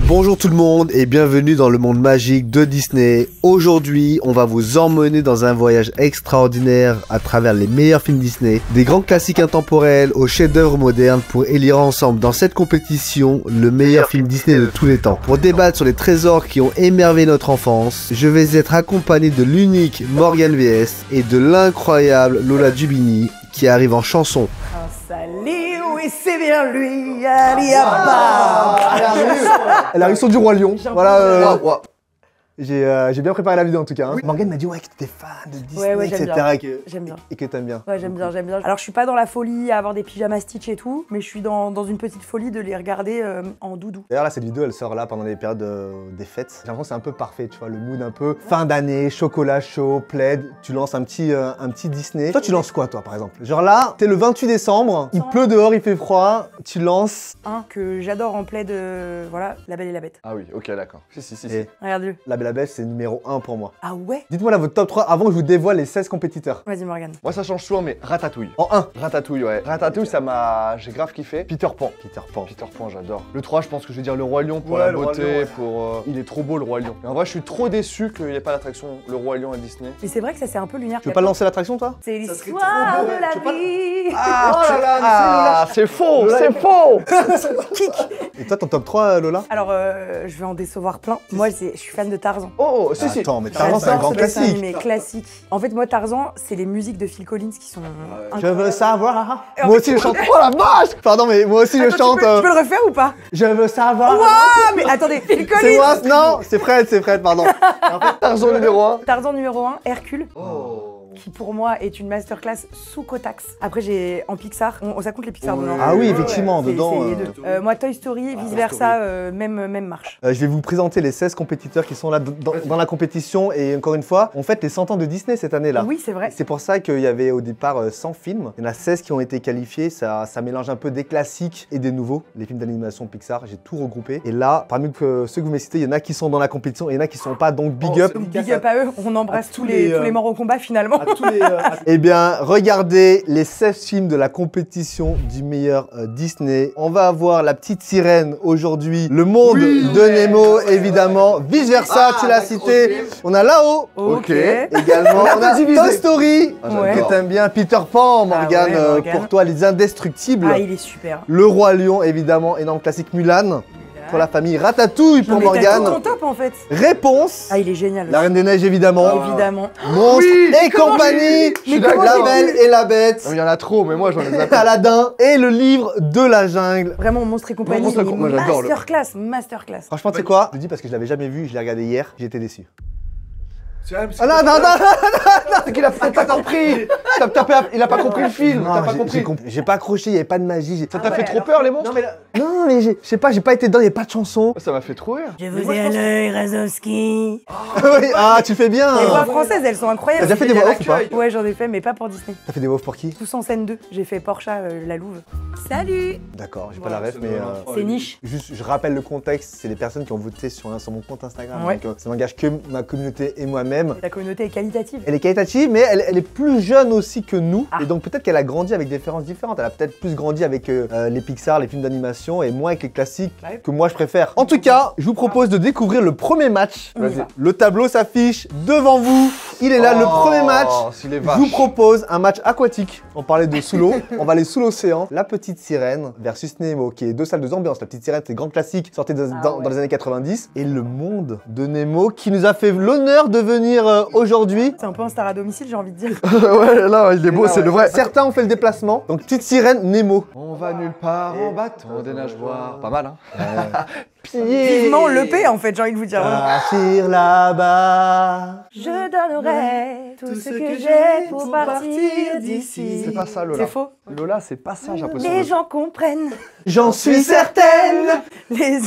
Bonjour tout le monde et bienvenue dans le monde magique de Disney. Aujourd'hui, on va vous emmener dans un voyage extraordinaire à travers les meilleurs films Disney, des grands classiques intemporels aux chefs-d'œuvre modernes pour élire ensemble dans cette compétition le meilleur film Disney de tous les temps. Pour débattre sur les trésors qui ont émerveillé notre enfance, je vais être accompagné de l'unique Morgane VS et de l'incroyable Lola Dubini qui arrive en chanson. Salut, oui c'est bien lui, Aliaba. Elle arrive sur du Roi Lion. Voilà. J'ai bien préparé la vidéo en tout cas. Hein. Oui. Morgane m'a dit ouais que t'étais fan de Disney, Ouais, etc. J'aime bien. Et que t'aimes bien. Ouais, j'aime bien. Alors je suis pas dans la folie à avoir des pyjamas Stitch et tout, mais je suis dans une petite folie de les regarder en doudou. D'ailleurs là cette vidéo elle sort là pendant les périodes des fêtes. J'ai l'impression que c'est un peu parfait, tu vois, le mood un peu fin d'année, chocolat chaud, plaid, tu lances un petit Disney. Toi tu lances quoi toi par exemple? Genre là, t'es le 28 décembre, il pleut dehors, il fait froid, tu lances... Un que j'adore en plaid, voilà, La Belle et la Bête. Ah oui, ok, d'accord. Si. Regarde-le. La Belle et la Bête c'est numéro 1 pour moi. Ah ouais? Dites-moi là votre top 3 avant que je vous dévoile les 16 compétiteurs. Vas-y Morgane. Moi ça change souvent, mais Ratatouille. En 1. Ratatouille, ouais. Ratatouille, ça m'a... J'ai grave kiffé. Peter Pan, j'adore. Le 3, je pense que je vais dire le Roi Lion pour la beauté, Lion, ouais. pour... Il est trop beau le Roi Lion. Mais en vrai, je suis trop déçu qu'il n'y ait pas l'attraction le Roi Lion à Disney. Mais c'est vrai que ça c'est un peu lunaire. Tu veux pas lancer l'attraction toi? C'est l'histoire de la vie. C'est faux, c'est faux. Kick. Et toi ton top 3 Lola? Alors je vais en décevoir plein. Moi je suis fan de Tarzan. Oh, si. Attends, mais Tarzan c'est un grand classique. Mais classique. En fait moi Tarzan c'est les musiques de Phil Collins qui sont Je incroyables. veux savoir. Moi aussi je chante. Oh la vache! Pardon, mais moi aussi je Attends, chante. tu peux le refaire ou pas? Je veux savoir. Waouh, mais attendez, Phil C'est Collins. moi? Non, c'est Fred, pardon. Tarzan numéro 1. Tarzan numéro 1, Hercule. Oh. Qui pour moi est une masterclass sous Cotax. Après j'ai en Pixar, ça compte les Pixar dedans. Ah oui, effectivement, dedans. C'est les deux. Moi Toy Story, vice versa, même marche. Je vais vous présenter les 16 compétiteurs qui sont là dans la compétition et encore une fois, on fête les 100 ans de Disney cette année-là. Oui, c'est vrai. C'est pour ça qu'il y avait au départ 100 films. Il y en a 16 qui ont été qualifiés. Ça mélange un peu des classiques et des nouveaux. Les films d'animation Pixar, j'ai tout regroupé. Et là, parmi ceux que vous m'avez cités, il y en a qui sont dans la compétition et il y en a qui sont pas. Donc big up. Big up à eux, on embrasse tous les morts au combat finalement. Eh bien, regardez les 16 films de la compétition du meilleur Disney. On va avoir La Petite Sirène aujourd'hui, Le Monde de Nemo évidemment, Vice Versa, tu l'as cité. On a Là-haut, Ok. également. On a Toy Story, Ouais. que t'aimes bien, Peter Pan, Morgane, ouais, Morgane. pour toi Les Indestructibles. Ah, il est super. Le Roi Lion évidemment, énorme classique. Mulan, pour la famille. Ratatouille pour Non, mais t'as tout Morgane. ton top en fait. Réponse, Ah, il est génial. La Reine des Neiges évidemment. Évidemment. Monstre et compagnie, Mais La comment Belle et la Bête, Il y en a trop, mais moi j'en ai zappé. Aladdin et le livre de la jungle. Vraiment Monstre et compagnie, Monstre et il est compagnie, moi, j'adore le- masterclass. Franchement, tu sais quoi? Je le dis parce que je l'avais jamais vu, je l'ai regardé hier, j'ai été déçu. Ah non, c'est qu'il a pas compris. Il a pas compris le film. T'as pas compris. J'ai pas accroché, il y avait pas de magie. Ça t'a fait trop peur les monstres? Non, mais je sais pas, j'ai pas été dedans, il y avait pas de chanson. Ça m'a fait trop rire. Je vous ai à l'œil, Razowski. Oui, ah, tu fais bien. Les voix françaises, elles sont T'as incroyables. déjà fait des voix off ou pas? Ouais, j'en ai fait, mais pas pour Disney. T'as fait des voix off pour qui? Tous en scène 2. J'ai fait Porsche, la Louve. Salut. D'accord, j'ai pas la ref, mais C'est niche. juste, je rappelle le contexte, c'est les personnes qui ont voté sur mon compte Instagram. Ouais. Donc ça n'engage que ma communauté et moi-même. La communauté est qualitative. Elle est qualitative, mais elle est plus jeune aussi que nous. Ah. Et donc peut-être qu'elle a grandi avec des références différentes. Elle a peut-être plus grandi avec les Pixar, les films d'animation, et moins avec les classiques Ouais. que moi je préfère. En tout cas, je vous propose de découvrir le premier match. On y va. Le tableau s'affiche devant vous. Il est là, le premier match. S'il est Je vache. vous propose un match aquatique. On parlait de sous l'eau, on va aller sous l'océan. La Petite Sirène versus Nemo, qui est deux salles, deux ambiances. La Petite Sirène, c'est grand classique, sorti dans les années 90. Et le Monde de Nemo, qui nous a fait l'honneur de venir aujourd'hui. C'est un peu un star à domicile, j'ai envie de dire. Ouais, là, il est beau, c'est le vrai. Certains ont fait le déplacement. Donc Petite Sirène, Nemo. On va nulle part en battant des nageoires. Pas mal, hein? Vivement l'EP en fait, j'ai envie de vous dire. Partir là-bas. Je donnerai tout ce que j'ai pour partir d'ici. C'est pas ça, Lola. C'est faux. Lola, c'est pas ça, j'ai l'impression. Les gens comprennent. J'en suis certaine. Les...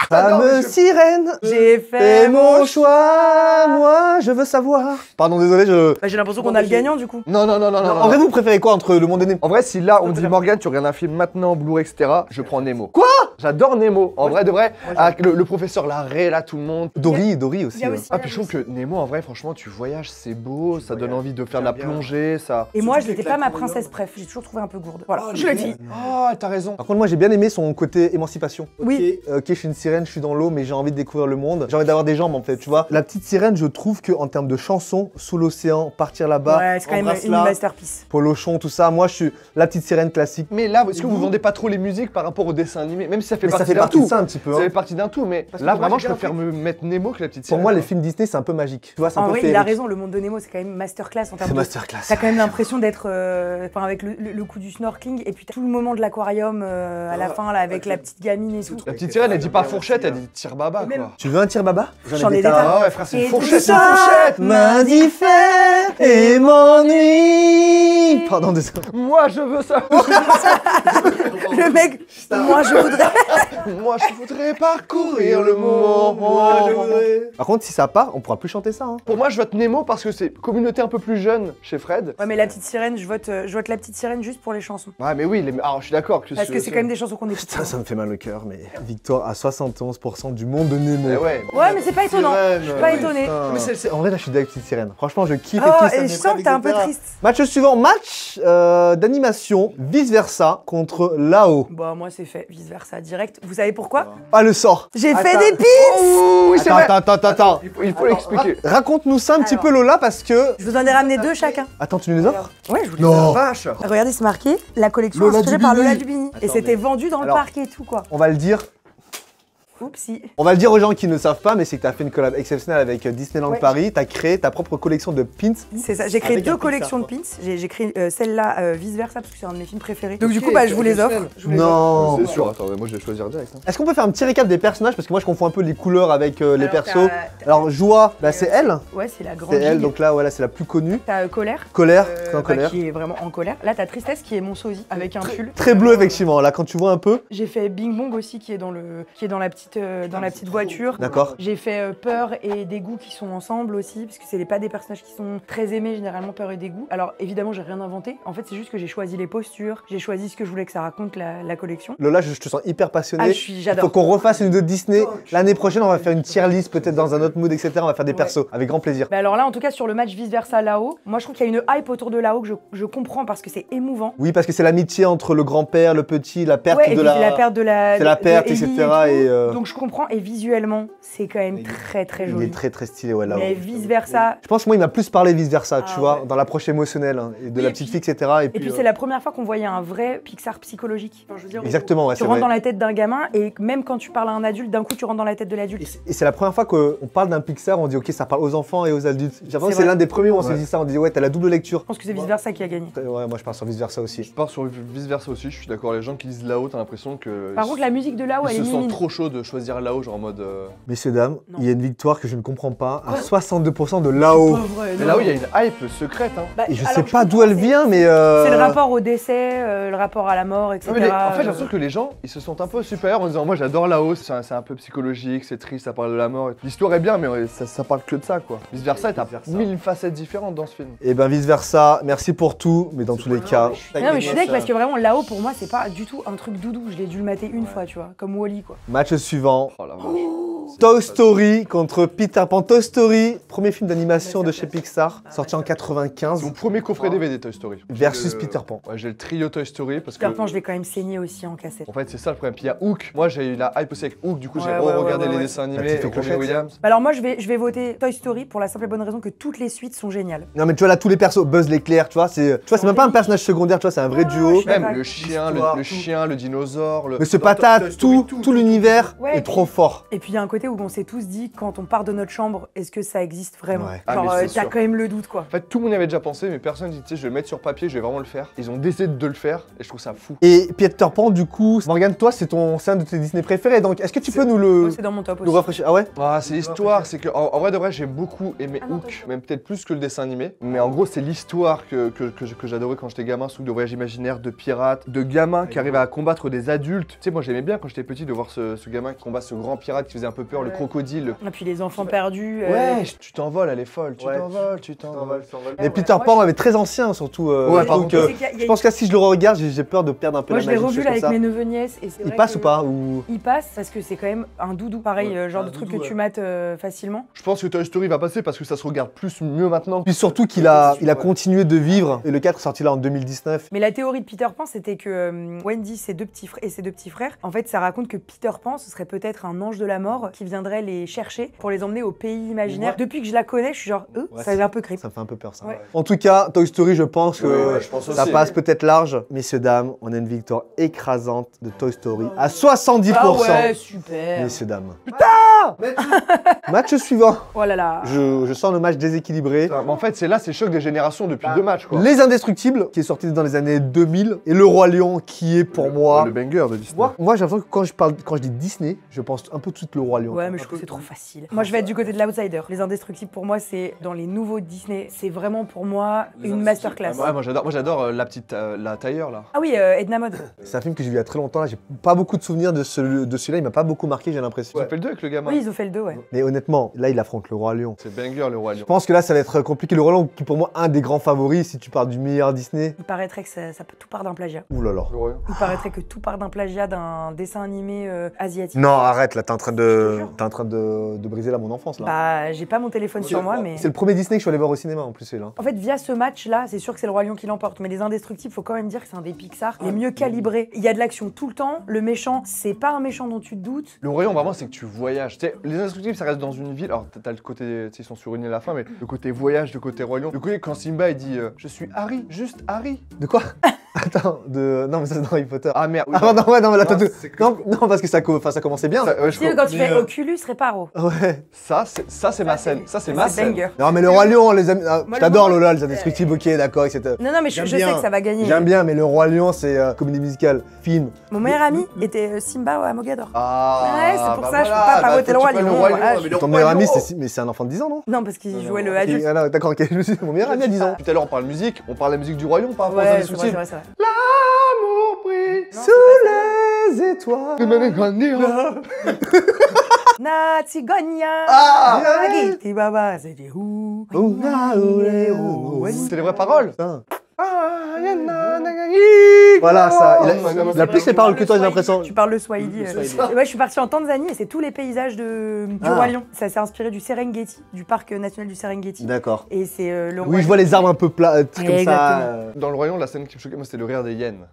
Fameuse sirène. J'ai Fais fait mon choix, moi je veux savoir. Pardon, désolé, Bah, j'ai l'impression qu'on a le gagnant du coup. Non. En vrai, vous préférez quoi entre le monde et Nemo? En vrai, si là on dit Morgane, tu regardes un film maintenant, Blu-ray, etc., je prends Nemo. Quoi? J'adore Nemo. En vrai de vrai, avec le professeur Larrey, là, tout le monde. Dory aussi. Il y a ouais. aussi- Ah, puis je trouve que Nemo, en vrai, franchement, tu voyages, c'est beau, ça donne envie de faire de la plongée, ça. Et moi, je n'étais pas ma princesse préf, j'ai toujours trouvé un peu gourde. Voilà, je le dis. Oh, t'as raison. Par contre, moi j'ai bien aimé son côté émancipation. Oui. Ok, je suis une sirène, je suis dans l'eau, mais j'ai envie de découvrir le monde. J'ai envie d'avoir des jambes en fait, tu vois. La petite sirène, je trouve que en termes de chansons, sous l'océan, partir là-bas, Ouais, c'est quand même une Embrasse-la, masterpiece. Polochon, tout ça. Moi, je suis la petite sirène classique. Mais là, est-ce que vous vendez pas trop les musiques par rapport au dessin animé? Même si ça fait Mais ça partie fait d'un partie tout. de ça un petit peu. Ça hein. fait partie d'un tout, mais Parce que là, moi, vraiment, j'ai je bien préfère me mettre Nemo que la petite Pour sirène. moi, les films Disney, c'est un peu magique. Tu vois, c'est un En peu vrai, il a féerique. raison, le monde de Nemo, c'est quand même masterclass en termes C'est de... masterclass. T'as quand même l'impression d'être, enfin avec le coup du snorkeling et puis t'as tout le moment de l'aquarium à la fin là avec la petite gamine et tout. La petite sirène, elle dit pas fourchette, elle dit tire baba, Et même- quoi. Tu veux un tir baba J'en ai des tas. tas. Ah ouais, frère, c'est une Et fourchette, tout c'est une ça fourchette. m'indiffère et m'ennuie. Pardon, désolé. Moi, je veux ça. Le mec, moi je voudrais... Moi, je voudrais parcourir le monde. Par contre, si ça part, on pourra plus chanter ça. Hein. Pour moi, je vote Nemo parce que c'est communauté un peu plus jeune chez Fred. Ouais mais la petite sirène, je vote la petite sirène juste pour les chansons. Ouais, mais oui, alors je suis d'accord que Parce que c'est quand même des chansons qu'on écoute. Putain, ça me fait mal au cœur, mais victoire à 71% du monde de Nemo. Eh ouais. Ouais mais c'est pas étonnant, je suis pas étonnée. Mais en vrai, là, je suis avec petite sirène. Franchement, je kiffe Oh, et tout. et je sens que t'es un peu triste. Match suivant, match d'animation, vice versa contre Lao. Bah moi c'est fait, vice versa, direct. Vous savez pourquoi? Ah, le sort. J'ai fait Attends. des pins. Oui, c'est vrai. Attends. Il faut l'expliquer. Raconte-nous ça un petit Alors. peu, Lola, parce que. Je vous en ai ramené deux chacun. Attends, tu nous les offres? Ouais, je vous les Non. Vache. Regardez, c'est marqué la collection Lola inspirée Dubini. par Lola Dubini. Et Attends, c'était mais- vendu dans Alors- le parc et tout quoi. On va le dire. Oupsie. On va le dire aux gens qui ne savent pas, mais c'est que tu as fait une collab exceptionnelle avec Disneyland Ouais. Paris. Tu as créé ta propre collection de pins. C'est ça, j'ai créé Avec un deux Pixar, collections de quoi. pins. J'ai créé celle-là vice versa parce que c'est un de mes films préférés. Donc du coup, bah, je vous les offre. Non. C'est sûr, attends, moi je vais choisir direct. Est-ce qu'on peut faire un petit récap des personnages? Parce que moi, je confonds un peu les couleurs avec les Alors, persos. t'as- Alors, Joie, bah, c'est elle. Ouais, c'est la grande C'est elle, gigue. donc là, voilà, c'est la plus connue. T'as colère. Colère, euh, c'est en bah, colère. qui est vraiment en colère. Là, t'as tristesse qui est mon sosie avec un pull. Très bleu, effectivement. Là, quand tu vois un peu. J'ai fait Bing Bong aussi qui est dans la petite voiture. D'accord. J'ai fait Peur et Dégoût qui sont ensemble aussi, parce que c'est pas des personnages qui sont très aimés généralement, Peur et Dégoût. Alors évidemment, j'ai rien inventé. En fait, c'est juste que j'ai choisi les postures, j'ai choisi ce que je voulais que ça raconte la collection. Lola, je te sens hyper passionné. Il J'adore. faut qu'on refasse une de Disney. L'année prochaine, on va faire une tier list, peut-être dans un autre mood, etc. On va faire des Ouais. persos. Avec grand plaisir. Bah alors là, en tout cas, sur le match vice versa Lao, moi je trouve qu'il y a une hype autour de Lao que je comprends parce que c'est émouvant. Oui, parce que c'est l'amitié entre le grand-père, le petit, la perte Ouais, et de puis la. perte de la. C'est la de perte, Ellie etc. tout. et, Donc je comprends, et visuellement, c'est quand même très très Il joli. est très très stylé, ouais, là. Mais vice versa. Je pense que moi, il m'a plus parlé vice versa, tu Ah, vois, ouais. dans l'approche émotionnelle, hein, et de Oui, la et petite puis- fille, etc. Et puis c'est la première fois qu'on voyait un vrai Pixar psychologique. Enfin, je veux dire, Exactement, ouais, tu c'est rentres vrai. dans la tête d'un gamin et même quand tu parles à un adulte, d'un coup tu rentres dans la tête de l'adulte. Et c'est la première fois qu'on parle d'un Pixar, on dit ok, ça parle aux enfants et aux adultes. J'ai l'impression que c'est vrai. l'un des premiers où on s'est dit ça, on dit ouais, t'as la double lecture. Je pense que c'est vice versa qui a gagné. Ouais, moi je pars sur vice versa aussi. Je pars sur vice versa aussi, je suis d'accord. Les gens qui disent là-haut, t'as l'impression que. Par contre, la musique de Lao, elle ils est se sentent mimine. trop chaud de choisir là-haut, genre en mode. Messieurs, dames, Non. il y a une victoire que je ne comprends pas, à 62% de là-haut. Mais là-haut, il y a une hype secrète, hein. Bah, Et je alors, sais pas d'où comprends, elle vient, mais. C'est le rapport au décès, le rapport à la mort, etc. Non, mais en fait, j'ai l'impression que les gens, ils se sentent un peu supérieurs en disant moi j'adore là-haut, c'est un peu psychologique, c'est triste, ça parle de la mort. L'histoire est bien, mais ça parle que de ça, quoi. Vice versa, t'as mille facettes différentes dans ce film. Et ben vice versa, merci pour tout, mais dans tous les cas. Non, mais je suis d'accord parce que vraiment, Lao, pour moi, c'est pas du tout un truc doudou. Je l'ai dû le mater une fois, tu vois, comme Wall-E, quoi. Match suivant. Oh la vache. Toy Story contre Peter Pan. Toy Story, premier film d'animation de chez Pixar, sorti en C'est 95, mon premier coffret DVD Toy Story. versus J'ai le- Peter Pan. Ouais, j'ai le trio Toy Story parce que. Peter Pan, je l'ai quand même saigné aussi en cassette. En fait, c'est ça le problème. Puis il y a Hook. Moi, j'ai eu la hype aussi avec Hook, du coup, j'ai Ouais, ouais, regardé ouais, les ouais. dessins La animés petite avec Robin clochette. Williams. Bah alors moi, je vais voter Toy Story pour la simple et bonne raison que toutes les suites sont géniales. Non mais tu vois là tous les persos, Buzz l'éclair, tu vois, c'est même pas un personnage secondaire, tu vois, c'est un vrai Ouais, duo. je suis Même d'accord. le chien, L'histoire, le tout. chien, le dinosaure, le. Mais ce patate, tout l'univers Ouais, est trop fort. Et puis il y a un côté où on s'est tous dit, quand on part de notre chambre, est-ce que ça existe vraiment? Ouais. Ah, Genre, mais c'est t'as sûr. quand même le doute, quoi. En fait, tout le monde y avait déjà pensé, mais personne dit, tu sais, je vais le mettre sur papier, je vais vraiment le faire. Ils ont décidé de le faire, et je trouve ça fou. Et Peter Pan du coup, Morgane, toi c'est un de tes Disney préférés, donc est-ce que tu peux nous Moi, c'est dans mon top nous aussi. rafraîchir? Ah ouais? Ah, c'est l'histoire, c'est que en vrai de vrai, j'ai beaucoup aimé Ah non, Hook, attention. même peut-être plus que le dessin animé. Mais en gros, c'est l'histoire que j'adorais quand j'étais gamin, ce truc de voyage imaginaire, de pirates, de gamins qui arrivaient à combattre des adultes. Tu sais, moi j'aimais bien quand j'étais petit de voir ce gamin qui combat ce grand pirate qui faisait un peu peur peur, le crocodile. Et puis les enfants perdus. Ouais, tu t'envoles, elle est folle. Tu Ouais. t'envoles. Et Peter Pan avait très ancien surtout. Ouais, par donc, contre, je pense que là, si je le regarde, j'ai peur de perdre un peu Moi, la je l'ai magie. revu choses là comme avec ça. mes neveux nièces. Et c'est Il vrai passe que- ou pas ou... Il passe parce que c'est quand même un doudou. Pareil, genre de truc que tu mates facilement. Je pense que Toy Story va passer parce que ça se regarde mieux maintenant. Puis surtout qu'il a continué de vivre. Et le 4 est sorti là en 2019. Mais la théorie de Peter Pan, c'était que Wendy, ses deux petits frères, en fait, ça raconte que Peter Pan, ce serait peut-être un ange de la mort qui viendrait les chercher pour les emmener au pays imaginaire. Depuis que je la connais, je suis genre, Ouais, ça fait un peu creep. Ça me fait un peu peur ça. Ouais. En tout cas, Toy Story, je pense que Ouais, je pense ça aussi. passe peut-être large. Messieurs, dames, on a une victoire écrasante de Toy Story à 70%. Ah ouais, super. Messieurs, dames. Putain Match suivant. Oh là là. Je sens le match déséquilibré. En fait, c'est choc des générations depuis 2 matchs, quoi. Les Indestructibles, qui est sorti dans les années 2000, et Le Roi Lion, qui est pour moi... Le banger de Disney. Moi j'ai l'impression que quand je dis Disney, je pense un peu tout de suite Le Roi Lion. Ouais, mais je trouve que c'est trop facile. Moi, je vais être du côté de l'outsider. Les Indestructibles, pour moi, c'est dans les nouveaux Disney. C'est vraiment pour moi une masterclass. Ouais, moi j'adore la petite la tailleur là. Ah oui, Edna Mode. C'est un film que j'ai vu il y a très longtemps, là, j'ai pas beaucoup de souvenirs de celui-là, il m'a pas beaucoup marqué, j'ai l'impression. Tu fait le 2 avec le gamin. Oui, ils ont fait le 2, ouais. Mais honnêtement, là il affronte Le Roi Lion. C'est banger le Roi Lion. Je pense que là ça va être compliqué. Le Roi Lion, qui est pour moi un des grands favoris, si tu parles du meilleur Disney. Il paraîtrait que ça tout part d'un plagiat. Ouh là là. Le Roi Lion. Il paraîtrait que tout part d'un plagiat d'un dessin animé asiatique. Non, arrête, là, t'es en train Je de briser là mon enfance là. Bah, j'ai pas mon téléphone sur moi, mais. C'est le premier Disney que je suis allé voir au cinéma en plus, celui-là. En fait, via ce match-là, c'est sûr que c'est le Roi Lion qui l'emporte. Mais les Indestructibles, faut quand même dire que c'est un des Pixar les mieux calibrés. Il y a de l'action tout le temps. Le méchant, c'est pas un méchant dont tu te doutes. Le Roi Lion, vraiment, c'est que tu voyages. Tu sais, les Indestructibles, ça reste dans une ville. Alors, t'as le côté, tu sais, ils sont sur une île à la fin, mais le côté voyage, le côté Roi Lion. Le côté quand Simba, il dit Je suis Harry, juste Harry. De quoi? Attends, non mais ça c'est dans Harry Potter. Ah merde. oui, Ah non, ouais, non, mais là, Non, t'as c'est que- non, non, parce que ça commençait bien. Ça, ouais, je Tu sais, crois. quand tu fais Oculus, Reparo. Ouais. Ça, c'est ma scène. Ça, c'est ma scène. banger. Non, mais le Roi Lion, les amis, Moi, je t'adore le Lola, les Indestructibles, ok, d'accord, etc. Non, non, mais je J'aime sais bien. que ça va gagner. J'aime bien, mais le Roi Lion, c'est comédie musicale, film. Mon meilleur ami était Simba à Mogador. Ah, Ouais, c'est pour bah ça, je peux voilà, pas voter faut le que Roi tu prennes Lion, le Roi voilà. Lion, mais le Ton Roi meilleur ami, Lion. mais c'est un enfant de 10 ans, non? Non, parce qu'il jouait le Ok, adulte. ah non, d'accord, ok, je me suis dit, mon meilleur ami a 10 ans. Tout à l'heure, on parle musique. On parle de la musique du Roi Lion par rapport aux Ouais, c'est vrai, Indestructibles. c'est vrai, c'est vrai. L'amour brille Non, Sous les étoiles. Na Tigogna, Ah Nagiti Baba, c'était où? C'est les vraies paroles. Putain. Voilà, ça. Il a plus les paroles que toi, j'ai l'impression. Tu parles le Swahili. Et ouais, je suis partie en Tanzanie et c'est tous les paysages du Roi Lion. Ça s'est inspiré du Serengeti, du parc national du Serengeti. D'accord. Et c'est le Roi Oui, je vois Lion. les arbres un peu plats, comme ça. Exactement. Dans le Roi Lion, la scène qui me choquait, moi, c'était le rire des hyènes.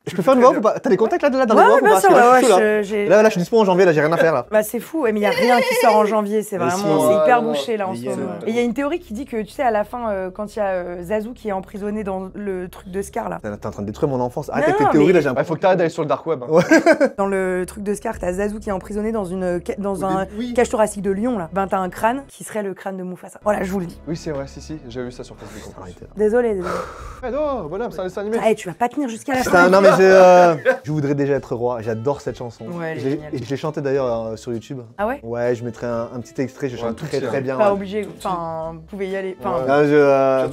Je peux faire une voix ou pas? T'as des contacts là dans les Ouais, voix ou bien pas? sûr, Parce que là, ouais, je suis chaud, là. j'ai. Là, je suis dispo en janvier, là, j'ai rien à faire là. Bah c'est fou, mais il y a rien qui sort en janvier, c'est Mais vraiment, si. c'est hyper Ouais, bouché là en mais ce il y a- moment. Et il y a une théorie qui dit que tu sais à la fin quand il y a Zazu qui est emprisonné dans le truc de Scar là. T'es en train de détruire mon enfance. Arrête Non, avec tes non, théories mais- là, j'ai Ouais, l'impression. faut que t'arrêtes d'aller sur le dark web. hein. Dans le truc de Scar, t'as Zazu qui est emprisonné dans un cage thoracique de lion là. Ben t'as un crâne qui serait le crâne de Mufasa. Voilà, je vous le dis. Oui, c'est vrai, si, j'ai vu ça sur Facebook. Arrêtez là. Désolé. Ouais, non, bonhomme, c'est un dessin animé. Eh, tu vas pas tenir jusqu'à la Putain, fin. non mais je voudrais déjà être roi. J'adore cette chanson. Ouais, elle est Je l'ai- géniale. je l'ai chantée d'ailleurs sur YouTube. Ah ouais? Ouais, je mettrai un petit extrait. Je Ouais, chante tout très petit, très hein. bien. Pas ouais. obligé. Enfin, vous pouvez y aller. Enfin, Ouais. Ah, Tu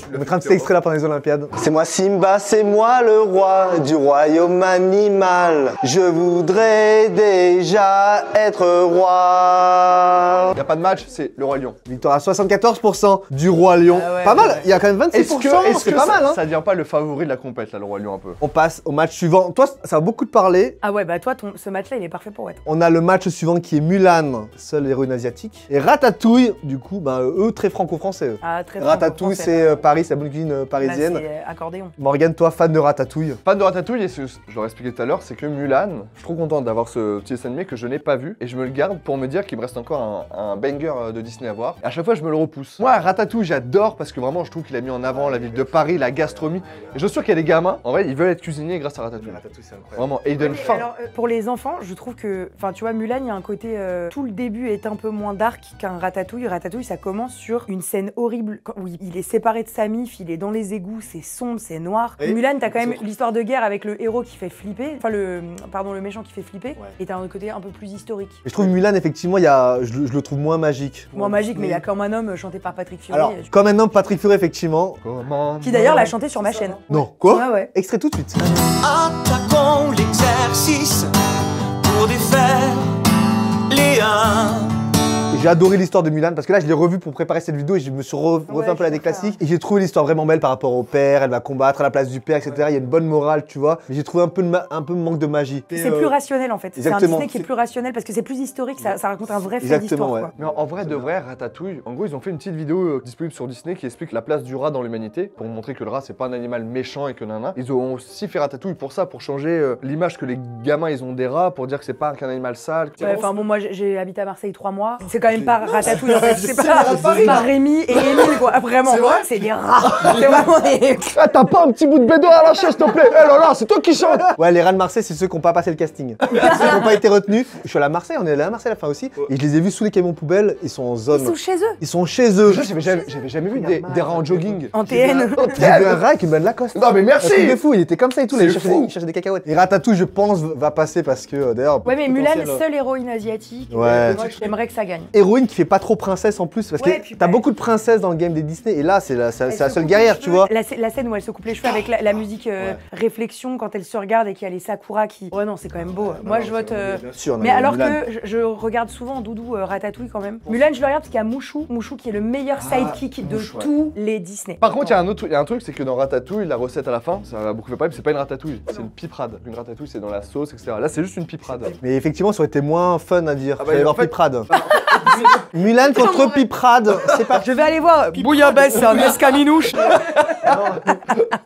je l'as mettrai un fait, petit extrait là pendant les Olympiades. C'est moi Simba, c'est moi le roi du royaume animal. Je voudrais déjà être roi. Y a pas de match, c'est le Roi Lion. Victoire à 74% du roi lion. Ah ouais, Pas mal. ouais. Il y a quand même 26%. C'est pas mal. Hein. Ça devient pas le favori de la compète, là, le Roi Lion, un peu. On passe au match suivant. Toi, ça va beaucoup te parler. Ah ouais, bah toi, ce match-là, il est parfait pour être. On a le match suivant qui est Mulan, seule héroïne asiatique. Et Ratatouille, du coup, ben, eux, très franco-français. eux. Ah, très Ratatouille, c'est Paris, c'est la bonne cuisine parisienne. Là, c'est accordéon. Morgane, toi, fan de Ratatouille. Fan de Ratatouille, et je leur ai expliqué tout à l'heure, c'est que Mulan, je suis trop content d'avoir ce petit dessin animé que je n'ai pas vu, et je me le garde pour me dire qu'il me reste encore un banger de Disney à voir. Et à chaque fois, je me le repousse. Moi, Ratatouille, j'adore parce que vraiment, je trouve qu'il a mis en avant la ville de Paris, la gastronomie. Et je suis sûr qu'il y a des gamins, en vrai, ils veulent être cuisiniers grâce à Ratatouille. Ratatouille, c'est incroyable. Vraiment, et ils donnent faim. Alors, pour les enfants, je trouve que, enfin, tu vois, Mulan, il y a un côté, tout le début est un peu moins dark qu'un Ratatouille. Ratatouille, ça commence sur une scène horrible où il est séparé de sa mif, il est dans les égouts, c'est sombre, c'est noir. Et Mulan, t'as quand même l'histoire de guerre avec le héros qui fait flipper, enfin le méchant qui fait flipper, Ouais. et t'as un côté un peu plus historique. Et je trouve Mulan, effectivement, je le trouve moins magique. Moins magique, mais il y a Comme un homme chanté par Patrick Fiori. Alors, comme un homme, Patrick Fury, effectivement. Qui d'ailleurs l'a chanté sur ma chaîne. Non, quoi Ouais, ouais. Extrait tout de suite. Attaquons l'exercice pour défaire J'ai adoré l'histoire de Mulan parce que là je l'ai revu pour préparer cette vidéo et je me suis refait un peu la des classiques. Et j'ai trouvé l'histoire vraiment belle par rapport au père, elle va combattre à la place du père, etc. Il y a une bonne morale, tu vois. Mais j'ai trouvé un peu manque de magie. C'est plus rationnel en fait. C'est un Exactement. Disney qui est plus rationnel parce que c'est plus historique, ça raconte un vrai fait Exactement, d'histoire. ouais. Quoi. Mais en vrai de vrai, Ratatouille, en gros, ils ont fait une petite vidéo disponible sur Disney qui explique la place du rat dans l'humanité pour montrer que le rat c'est pas un animal méchant et que nana. Ils ont aussi fait Ratatouille pour ça, pour changer l'image que les gamins ils ont des rats, pour dire que c'est pas qu'un animal sale. Ouais, enfin bon, moi j'ai habité à Marseille 3 mois. C'est quand même pas Ratatouille en fait. C'est pas Rémi et Émile quoi. Vraiment, c'est des rats. C'est vraiment des. Ah, t'as pas un petit bout de bédo à la chaise, s'il te plaît. Eh là là, c'est toi qui chantes. Ouais, les rats de Marseille, c'est ceux qui n'ont pas passé le casting. Ceux qui n'ont pas été retenus. Je suis allé à Marseille, on est allé à Marseille à la fin aussi. Et je les ai vus sous les camions poubelles, ils sont en zone. Ils sont chez eux. Ils sont chez eux. J'avais jamais vu des rats en jogging. En TN. J'ai vu un rat avec une bonne Lacoste. Non mais Un truc merci. de fou, il était comme ça et tout, C'est il fou. cherchait des cacahuètes. Et Ratatouille, je pense, va passer parce que d'ailleurs. Ouais, mais Mulan, potentiel, seule héroïne asiatique. Ouais. Moi, j'aimerais que ça gagne. Héroïne qui fait pas trop princesse en plus, parce Ouais, que puis t'as bah, beaucoup de princesses dans le game des Disney, et là, c'est la Elle se seule coupe guerrière, les tu cheveux. vois. La scène où elle se coupe les cheveux avec la musique réflexion quand elle se regarde et qu'il y a les Sakura qui. Ouais, non, c'est quand même beau. Moi, je vote. Bien sûr, non, Mais alors Mulan. que je regarde souvent Doudou Ratatouille quand même. Mulan, je le regarde parce qu'il y a Mouchou. Mouchou qui est le meilleur sidekick de Mouchou, ouais. tous les Disney. Par contre, il y a un truc, c'est que dans Ratatouille, la recette à la fin, ça va beaucoup fait pas, c'est pas une ratatouille, c'est une piperade. Une ratatouille, c'est dans la sauce, etc. Là, c'est juste une piperade. Mais effectivement, ça aurait été moins fun à dire. Ah bah, J'allais voir en fait- Piprade. Mulan contre Piprade, c'est pas. Je vais aller voir Bouillabaisse, c'est un escaminouche.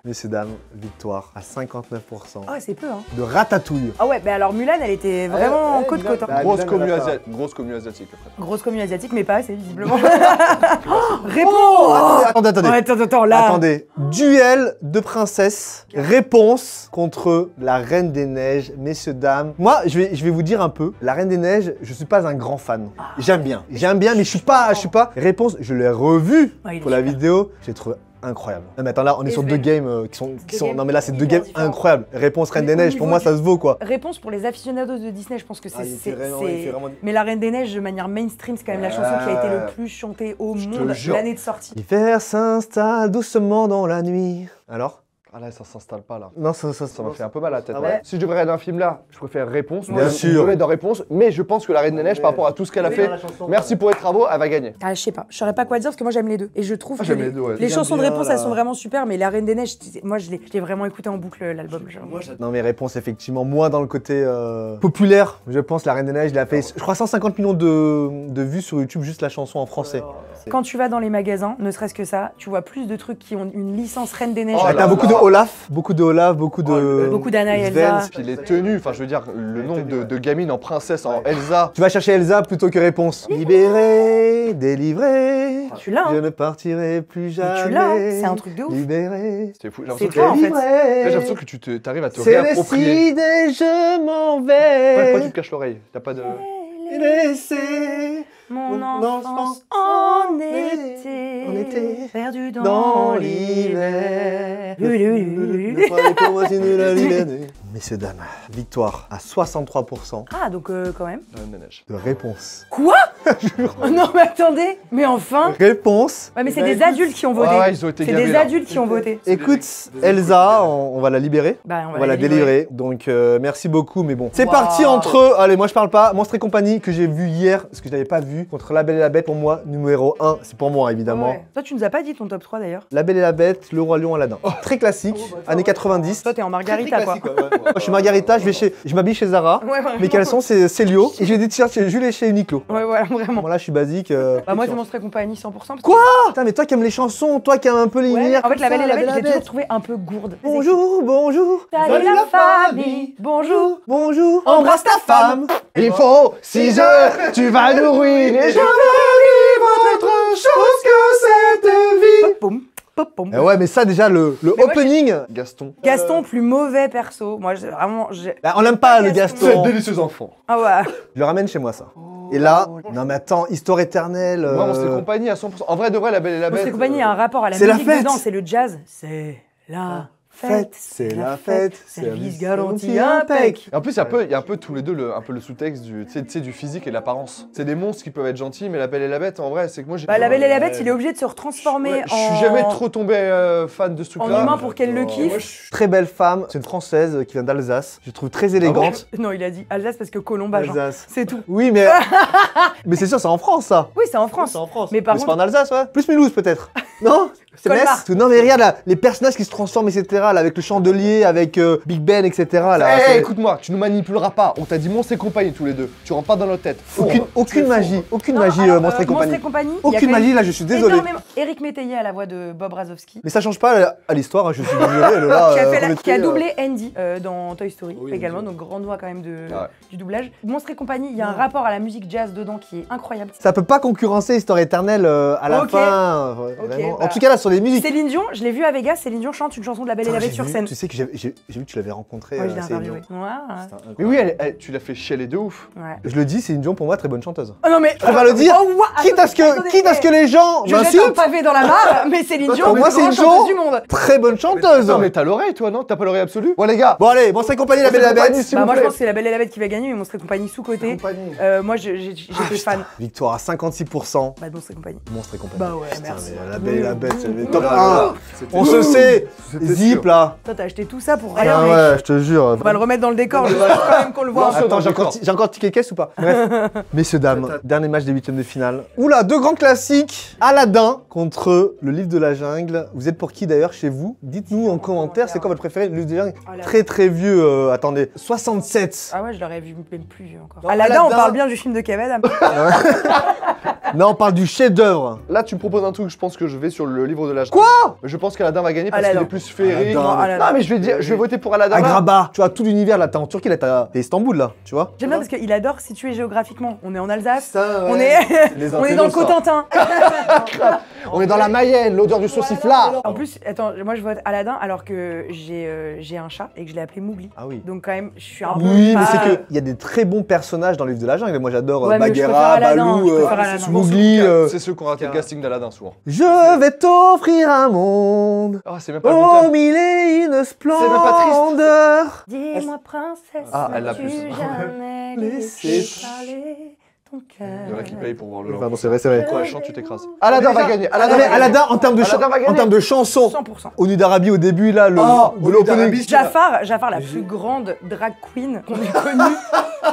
Messieurs, dames, victoire à 59% Oh, c'est peu, hein. de Ratatouille. Ah ouais, bah alors Mulan, elle était vraiment ouais, côte-côte. Hein. Mulan. Grosse Mulan, commu elle a ça. asiatique. Grosse commu asiatique après. Grosse commune asiatique, mais pas assez, visiblement. Réponse Attendez. Oh, attends, là. Attendez, duel de princesses, réponse contre la Reine des Neiges, messieurs, dames. Moi, je vais vous dire un peu, la Reine des Neiges, je suis pas un grand fan. J'aime bien, mais je suis pas. Réponse, je l'ai revu Ouais, il est pour la super. vidéo, j'ai trouvé incroyable. Non mais attends, là, on est sur deux games qui sont. games Non mais là, c'est deux hyper games différents. incroyables. Réponse Reine Mais des au Neiges, pour niveau moi, ça se vaut quoi. Réponse pour les aficionados de Disney, je pense que Ah, il fait vraiment- il fait vraiment- Mais La Reine des Neiges, de manière mainstream, c'est quand même la chanson qui a été le plus chantée au monde jure. l'année de sortie. L'hiver s'installe doucement dans la nuit. Alors? Ah là, ça s'installe pas là. Non, Ça m'a fait un peu mal à la tête. Ah ouais. Si je devrais regarder un film là, je préfère Réponse. Bien sûr. Je vais dans Réponse, mais je pense que la Reine des Neiges, par rapport à tout ce qu'elle a fait, merci pour les travaux, elle va gagner. Ah, je sais pas, je saurais pas quoi dire parce que moi j'aime les deux. Et je trouve que j'aime les deux, ouais. les chansons de J'aime Réponse, bien, elles sont là. vraiment super, mais La Reine des Neiges, moi je l'ai vraiment écouté en boucle l'album. genre. Non mais réponse effectivement moins dans le côté populaire. Je pense la Reine des Neiges, il a fait je crois 150 millions de vues sur YouTube juste la chanson en français. Quand tu vas dans les magasins, ne serait-ce que ça, tu vois plus de trucs qui ont une licence Reine des Neiges. Oh T'as là beaucoup là. de Olaf, beaucoup de Beaucoup d'Anna et Sven. Elsa. Puis les tenues, enfin je veux dire, le nombre de gamines en princesse, en Elsa. Tu vas chercher Elsa plutôt que réponse. Libéré, délivré. Tu l'as, Je hein. ne partirai plus jamais. Tu l'as, hein. C'est un truc de ouf. Libéré. C'était fou. C'est J'ai toi, en fait. l'impression que tu t'arrives à te C'est réapproprier. décidé, je m'en Pourquoi vais. tu te caches l'oreille? T'as pas de. Laissez Mon Mon enfance enfance en en été, été, perdu dans dans l'hiver. l'hiver. Ne croyez pas moi, c'est de la liberté. Messieurs, dames, victoire à 63% Ah, donc quand même. La Reine des Neiges. de réponse. Quoi Oh non, mais attendez, mais enfin. Réponse. Ouais, mais c'est des adultes qui ont voté. Ouais, ils ont été C'est gavés, des là. adultes qui ont voté. Écoute, Elsa, on va la libérer. Bah, On va la délivrer. Donc, merci beaucoup, mais bon. C'est Wow. parti entre, allez, moi je parle pas, Monstres et compagnie, que j'ai vu hier, parce que je l'avais pas vu, contre La Belle et la Bête, pour moi, numéro 1, c'est pour moi, évidemment. Ouais. Toi, tu nous as pas dit ton top 3 d'ailleurs. La Belle et la Bête, Le Roi Lion, Aladdin. Très classique, années 90. Toi, t'es en Margarita, quoi. Moi, je suis Margarita, je m'habille chez Zara. Ouais, vraiment. Mes caleçons, c'est Célio. Et j'ai des t-shirts chez Jules et chez Uniqlo. Ouais, voilà, vraiment. Bon, là, je suis basique. Bah, moi, c'est Monstres et compagnie 100%. parce que- Quoi Putain, mais toi qui aimes les chansons, toi qui aimes un peu les Ouais, lumières. en fait, comme La ça, Belle et la Bête, je l'ai Bête. toujours trouvé un peu gourde. Bonjour, bonjour. Salut la famille. Bonjour. Bonjour. Embrasse ta femme. Il faut 6 heures, tu vas nous ruiner. Je veux vivre autre chose que cette vie. Pop-pom, pop-pom. Eh ouais, mais ça, déjà, le moi, opening. Gaston. Gaston, plus mauvais perso. Moi, vraiment. Bah, on l'aime pas, le Gaston. Gaston. Délicieux enfant. Ah ouais. Je le ramène chez moi, ça. Et là, non mais attends, histoire éternelle. Moi, Monstres et compagnie à 100%. En vrai, de vrai, La Belle et la Monstres Bête. et compagnie, il y a un rapport à la c'est la musique fête. dedans, c'est le jazz. C'est la Fête, c'est la fête, service garanti impec. Et en plus, il y a un peu tous les deux un peu le sous-texte du, tu sais, du physique et de l'apparence. C'est des monstres qui peuvent être gentils, mais la Belle et la Bête, en vrai, c'est que moi j'ai. Bah, la Belle et la Bête, il est obligé de se retransformer Ouais, en. Je suis jamais trop tombé fan de ce truc-là. En humain pour qu'elle le kiffe. Moi, je- Très belle femme, c'est une française qui vient d'Alsace. Je trouve très élégante. Non, il a dit Alsace parce que Colombage. hein. Alsace. C'est tout. Oui, mais. Mais c'est sûr, c'est en France ça. Oui, c'est en France. C'est en France. Mais par c'est contre- pas en Alsace, ouais. Plus Mulhouse peut-être. Non C'est Colmar. Metz. Non, mais regarde là, les personnages qui se transforment, etc. Là, avec le chandelier, avec Big Ben, etc. Là, Hey, c'est- écoute-moi, tu nous manipuleras pas. On t'a dit monstre et compagnie tous les deux. Tu rentres pas dans notre tête. Faux. Aucune magie, aucune Non, magie, alors, Monstre et compagnie. Monstre et compagnie. il y a Aucune quand même magie, là, je suis désolé. énormément- Éric Métayer à la voix de Bob Razowski. Mais ça change pas à l'histoire, hein, je suis désolé. Là, qui a doublé Andy dans Toy Story Oui, également, Andy. donc grande voix quand même Ouais. du doublage. Monstre et compagnie, il y a un rapport à la musique jazz dedans qui est incroyable. Ça peut pas concurrencer Histoire éternelle à la Ok. fin. Ok, Vraiment. bah. En tout cas, là, sur les musiques. Céline Dion, je l'ai vu à Vegas, Céline Dion chante une chanson de la Belle et la Putain, Bête sur j'ai vu- scène. Tu sais que j'ai vu que tu l'avais rencontré. Moi, je l'ai Céline interviewé. Dion. Ouais. C'était incroyable. Mais oui, tu l'as fait chialer de ouf. Ouais. Je le dis, Céline Dion, pour moi, très bonne chanteuse. Oh non mais Je préfère le dire, Oh, ouah, quitte à ce que les gens je jette un m'insultent, pavé dans la mare, mais Céline Dion, Pour moi, plus grande Céline Dion- chanteuse du monde. très bonne chanteuse. Non, mais t'as l'oreille, toi, non? T'as pas l'oreille absolue? Bon, les gars. Bon allez, Monstre et compagnie, la Belle et la Compagnie, Bête. s'il Bah vous moi je plaît. pense que c'est la Belle et la Bête qui va gagner, mais Monstre et compagnie sous-côté. Moi j'étais fan. Victoire à 56%. Bah de Monstre et compagnie. Monstre et compagnie. Bah ouais, Putain, merci. mais la Belle et la Bête, c'est le Oh top là 1. là, c'était On sûr. se sait. C'était Zip sûr. là. Toi t'as acheté tout ça pour rien, Ah mec. ouais, je te jure. On va le remettre dans le décor, je veux quand même qu'on le voit. Attends, j'ai encore ticket caisse ou pas? Bref. Messieurs, dames, dernier match des huitièmes de finale. Oula, deux grands classiques. Aladdin contre le livre de la jungle. Vous êtes pour qui d'ailleurs chez vous? Dites-nous en commentaire, c'est quoi votre préféré? Le livre de la jungle. Aladdin. Très très vieux, attendez. 67. Ah ouais, je l'aurais vu même plus vieux encore. Non, Aladdin, on Aladdin. parle bien du film de Kev Adams. Non, on parle du chef-d'œuvre. Là, tu me proposes un truc, je pense que je vais sur le livre de l'âge. Quoi? Je pense qu'Aladin va gagner parce qu'il Aladdin. est plus féerique. Aladdin. Aladdin. Non, mais je vais voter pour Aladin. là. Agrabah. Tu vois, tout l'univers là, t'es en Turquie, là, t'es Istanbul là, tu vois? J'aime bien parce qu'il adore situer géographiquement. On est en Alsace, Ça, on ouais. est, Les on est dans le intellos, ça. Cotentin. On est dans la Mayenne, l'odeur du sauciflard. En plus, attends, moi je vote Aladdin alors que j'ai un chat et que je l'ai appelé Mowgli. Ah oui. Donc quand même, je suis un peu. Oui, mais pas- c'est qu'il y a des très bons personnages dans le livre de la jungle. Moi j'adore Ouais, mais je préfère Bagheera, Aladdin, Balou, je préfère Aladdin. Mowgli. C'est ceux qui ont raté le casting d'Aladin souvent. Je vais t'offrir un monde Ah, c'est même pas le oh bon mille et une même pas splendeur. Dis-moi, princesse, Ah, elle l'a n'as-tu plus. jamais Laissez laissé parler ton cœur? Il y en a qui payent pour voir le Pardon, c'est vrai, c'est vrai. Quoi, elle chante, tu t'écrases. Aladin va gagner. Aladin Mais va gagner. Aladdin, en termes de, Aladdin va gagner. en termes de chansons, 100%. Onu d'Arabie au début, là, le Oh, de Onu l'opening. d'Arabie. Jafar, la plus grande drag queen qu'on ait connue.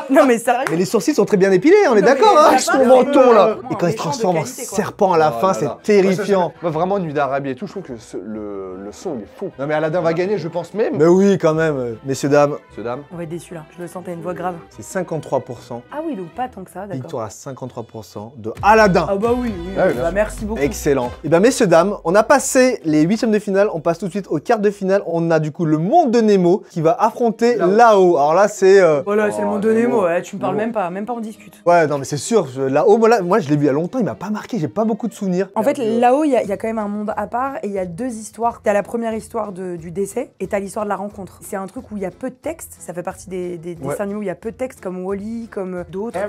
Non mais sérieux. Mais les sourcils sont très bien épilés, on est Non, mais d'accord, hein? Jafar, Son c'est menton, là. vraiment Et quand un il se méchant transforme de en qualité, quoi. serpent à la Oh fin, là c'est là. terrifiant. Moi, vraiment, Nuit d'Arabie et tout, je trouve que le son il est fou. Non, mais Aladin va gagner, je pense même. Mais oui, quand même, messieurs, dames, Ce dame. On va être déçus là. Je le sens, t'as une voix grave. c'est 53%. Ah oui, donc pas tant que ça, d'accord. Victoire à 53% de Aladdin. Ah bah oui, oui. Ah oui, bien Bah, sûr. merci beaucoup. Excellent. Et bien, messieurs, dames, on a passé les huitièmes de finale, on passe tout de suite aux quarts de finale. On a du coup le monde de Nemo qui va affronter là-haut. Alors là, c'est. Voilà, c'est le Oh, monde de Nemo. Nemo. Ouais, tu me parles Nemo. même pas on discute. Ouais, non, mais c'est sûr, là-haut, moi, je l'ai vu il y a longtemps, il m'a pas marqué, j'ai pas beaucoup de souvenirs. En fait, là-haut, il y a quand même un monde à part et il y a deux histoires. T'as la première histoire du décès et t'as l'histoire de la rencontre. C'est un truc où il y a peu de texte. Ça fait partie des dessins animés où il y a peu de texte, comme Wall-E, comme d'autres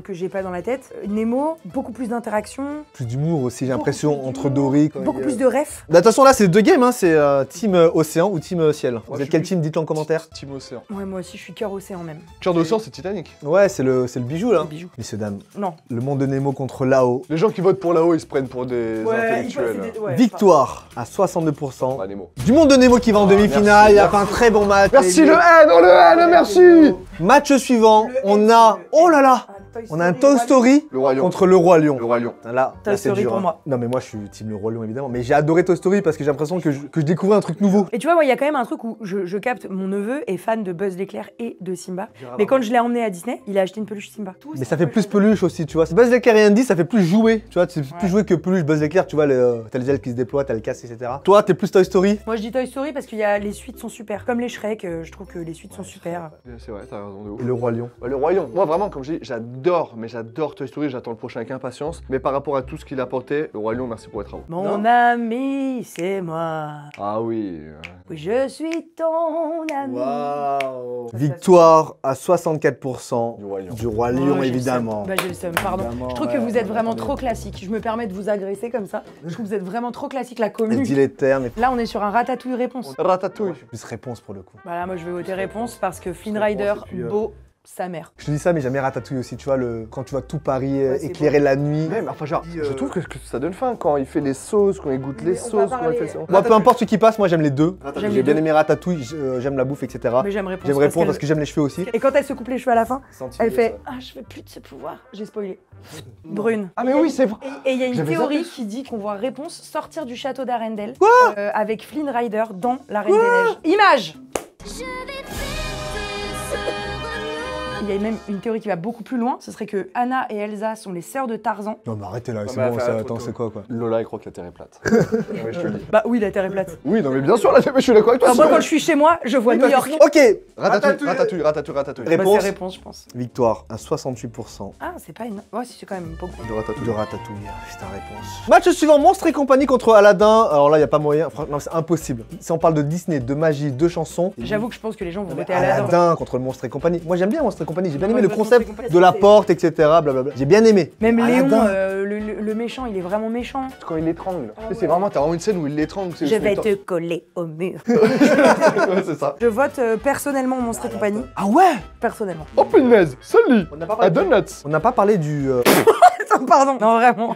que j'ai pas dans la tête. Nemo, beaucoup plus d'interaction, Plus d'humour aussi, j'ai Beaucoup l'impression, plus entre d'humour, Dory. beaucoup plus de refs. De toute façon, là, c'est deux games, hein, c'est team océan ou team ciel. Vous je êtes quel suis team, dites-le en commentaire. Team Océan. Ouais, moi aussi, je suis cœur océan même. Cœur d'Océan, c'est Titanic. Ouais, c'est le bijou, là. Le bijou. Messieurs, dames, Non. le monde de Nemo contre là-haut. Les gens qui votent pour là-haut, ils se prennent pour des intellectuels. Victoire à 62%. Bah, Nemo. Du monde de Nemo qui va en demi-finale, il a fait un très bon match. Merci le N, on le N, merci. Match suivant, on a... Oh là là, on a un Toy Story Le Roi Lion. contre le Roi Lion. Le Roi Lion. Là, Toy là, c'est Story dur, pour hein. moi. Non mais moi je suis team le Roi Lion évidemment, mais j'ai adoré Toy Story parce que j'ai l'impression que je découvrais un truc nouveau. Et tu vois, moi, il y a quand même un truc où je capte. Mon neveu est fan de Buzz l'éclair et de Simba. Mais quand je l'ai emmené à Disney, il a acheté une peluche Simba. Mais ça fait plus peluche aussi, tu vois. Buzz l'éclair et Andy, ça fait plus jouer, tu vois. C'est plus jouer que peluche. Buzz l'éclair, tu vois, t'as les ailes qui se déploient, t'as le casque, etc. Toi, t'es plus Toy Story. Moi, je dis Toy Story parce que les suites sont super. Comme les Shrek, je trouve que les suites sont super. C'est vrai, t'as raison de ouf. Et le Roi Lion. Ouais, le Roi Lion. Moi, vraiment, comme j'ai dit, j'adore j'adore Toy Story, j'attends le prochain avec impatience. Mais par rapport à tout ce qu'il apportait, le Roi Lion, merci pour les travaux. Mon ami, c'est moi. Ah oui. Oui, je suis ton ami. Waouh. Victoire à 64% Du Roi Lion. du Roi Lion, Oh, j'ai le évidemment. seum. Bah, j'ai le seum, pardon. Évidemment, Je trouve que ouais, vous êtes vraiment attendez. trop classique. Je me permets de vous agresser comme ça. Je trouve que vous êtes vraiment trop classique, la Elle commune. dit les termes et Là, on est sur un ratatouille réponse. Ratatouille. plus réponse pour le coup. Voilà, moi je vais voter réponse parce que Flynn Rider, et puis, beau, sa mère. Je te dis ça, mais jamais Ratatouille aussi, tu vois, quand tu vois tout Paris Ouais, c'est éclairé la nuit. Même, enfin, genre, je trouve que ça donne faim quand il fait les sauces, quand il goûte les Mais on va sauces, quand il parler- fait ça. Moi, peu importe ce qui passe, moi j'aime les deux. J'aime J'ai les bien deux. aimé Ratatouille, j'aime la bouffe, etc. Mais j'aime réponse. J'aime répondre parce que j'aime les cheveux aussi. Et quand elle se coupe les cheveux à la fin, elle fait Ah, je veux plus de ce pouvoir. J'ai spoilé. Brune. Ah mais oui, c'est vrai. Et il y a une J'avais théorie zappé. qui dit qu'on voit réponse sortir du château d'Arendelle avec Flynn Rider dans La Reine des Neiges. Image. Il y a même une théorie qui va beaucoup plus loin, ce serait que Anna et Elsa sont les sœurs de Tarzan. Non, mais arrêtez là, c'est mais bon, elle fait ça, la attends, photo. c'est quoi quoi? Lola, elle croit que la Terre est plate. Ouais, je te le dis. Bah oui, la Terre est plate. Oui, non mais bien sûr, là, je suis d'accord avec toi. Alors moi sinon- quand je suis chez moi, je vois New York. Ok, Ratatouille. Bah, réponse. c'est réponse, je pense. Victoire à 68% Ah, c'est pas une... Ouais, si, c'est quand même beaucoup. de Ratatouille, c'est ta réponse. Match suivant, Monstres et compagnie contre Aladdin. Alors là, il n'y a pas moyen, franchement, c'est impossible. Si on parle de Disney, de magie, de chansons, J'avoue que je pense que les gens vont mais voter Aladdin. Aladdin contre le Monstre et compagnie. Moi j'aime bien Monstre et compagnie, j'ai bien Moi, aimé je le vote Monstres et concept compagnie, de la c'est- porte, etc. Blablabla. J'ai bien aimé. Même Léon, Aladdin. le méchant, il est vraiment méchant. Quand il l'étrangle. C'est vraiment, t'as vraiment une scène où il l'étrangle. Je vais te coller au mur. Ouais, c'est ça. Je vote personnellement Monstres et compagnie. Ah ouais. Personnellement. Oh punaise, salut. On n'a pas À donuts. On n'a pas parlé du. Pardon. Non, vraiment.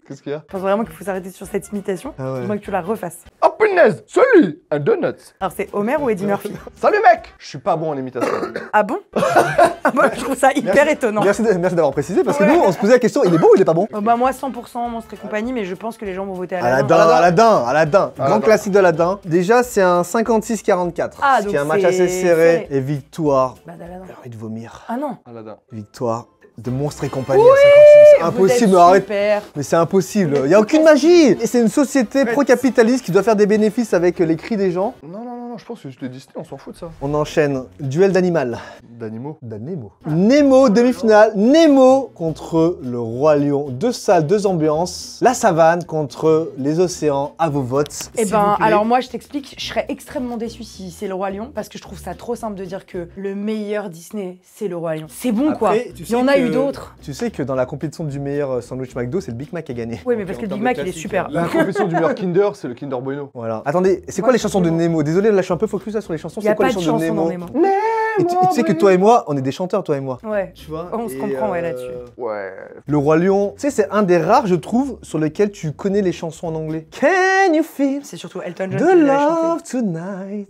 Qu'est-ce qu'il y a? Je pense vraiment qu'il faut s'arrêter sur cette imitation. Ah ouais. Je veux que tu la refasses. Oh punaise, salut. Un donut. Alors c'est Homer ou Eddie Murphy? Salut mec. Je suis pas bon en imitation. Ah bon? Ah bah, je trouve ça hyper étonnant. Merci d'avoir précisé parce que Ouais. nous on se posait la question, il est bon ou il est pas bon? Bah moi 100% Monstres et compagnie, mais je pense que les gens vont voter Aladdin. Aladdin. Grand Aladdin. classique d'Aladdin. Déjà c'est un 56-44. Ah, ce qui donc est un match c'est assez serré. serré. Et victoire. Bah d'Aladdin. J'ai envie de vomir. Ah non. Aladdin. Victoire de Monstres et compagnie à 56. C'est impossible, Vous êtes arrête. super. Mais c'est impossible, il n'y a aucune magie. Et c'est une société pro-capitaliste qui doit faire des bénéfices avec les cris des gens. Non, je pense que juste les Disney, on s'en fout de ça. On enchaîne. Duel d'animal. D'animaux. Nemo. Nemo, demi-finale. Nemo contre le Roi Lion. Deux salles, deux ambiances. La savane contre les océans. À vos votes. Eh s'il ben, vous plaît. alors moi je t'explique, je serais extrêmement déçue si c'est le Roi Lion, parce que je trouve ça trop simple de dire que le meilleur Disney, c'est le Roi Lion. C'est bon quoi. Après, tu Il y en sais a que- eu d'autres. Tu sais que dans la compétition du meilleur sandwich McDo, c'est le Big Mac qui a gagné. Oui, mais parce que le Big Mac il est super. La compétition du meilleur Kinder, c'est le Kinder Bueno. Voilà. Attendez, c'est Moi, quoi les je chansons de suis Nemo? Désolé, là je suis un peu focus là sur les chansons. Il y a C'est quoi pas les de chansons de chanson dans Nemo? Nemo. Et tu sais que toi et moi, on est des chanteurs, toi et moi. Ouais. Tu vois On se comprend, ouais, là-dessus. Ouais. Le Roi Lion, tu sais, c'est un des rares, je trouve, sur lesquels tu connais les chansons en anglais. Can you feel C'est surtout Elton John the qui l'a chanté. love tonight?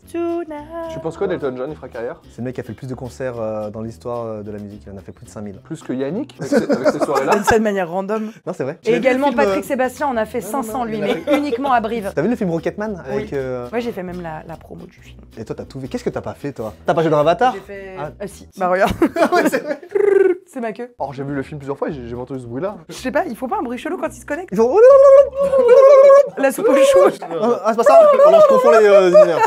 Tu penses quoi d'Elton John, il fera carrière? C'est le mec qui a fait le plus de concerts dans l'histoire de la musique. Il en a fait plus de 5000. Plus que Yannick avec ces soirées-là? Comme ça de manière random. Non, c'est vrai. Et également T'as vu le film, Patrick Sébastien en a fait 500 lui, mais uniquement à Brive. T'as vu le film Rocketman avec, Ouais, j'ai fait même la promo du film. Et toi, t'as tout vu. Qu'est-ce que t'as pas fait, toi? T'as pas joué dans Avatar? J'ai fait. Ah. Si. Bah regarde. C'est ma queue. Oh, j'ai vu le film plusieurs fois et j'ai entendu ce bruit-là. Je sais pas, il faut pas un bruit chelou quand il se connecte. Ils font. La soupe au chou. Ah, c'est pas ça? Alors je confonds les univers.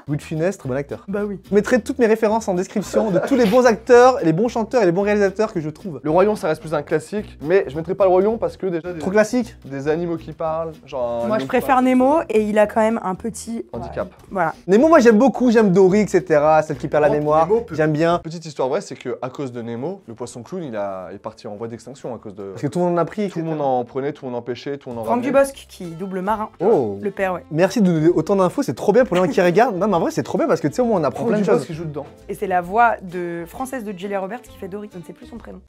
Louis de Funès, très bon acteur. Bah oui. Je mettrai toutes mes références en description de tous les bons acteurs, les bons chanteurs et les bons réalisateurs que je trouve. Le Roi Lion, ça reste plus un classique, mais je mettrai pas le Roi Lion parce que déjà Trop classique. des animaux qui parlent, genre un Moi lion je qui préfère parle, Nemo et il a quand même un petit handicap. Voilà. Nemo, moi j'aime beaucoup, j'aime Dory, etc. Celle qui perd la Oh, mémoire. Nemo peut- J'aime bien. Petite histoire vraie, c'est que à cause de Nemo, le poisson clown, il est parti en voie d'extinction à cause de. Parce que tout le monde en a pris. Tout le monde en prenait, tout le monde en pêchait, tout le monde en Franck ramenait. Dubosc qui double marin. Oh. Le père, ouais. Merci de nous donner autant d'infos, c'est trop bien pour les gens qui regardent. Non, mais en vrai, c'est trop bien parce que tu sais, au moins on apprend Franck plein de Dubosc choses. qui joue dedans. Et c'est la voix de française de Julia Roberts qui fait Dory. Je ne sais plus son prénom.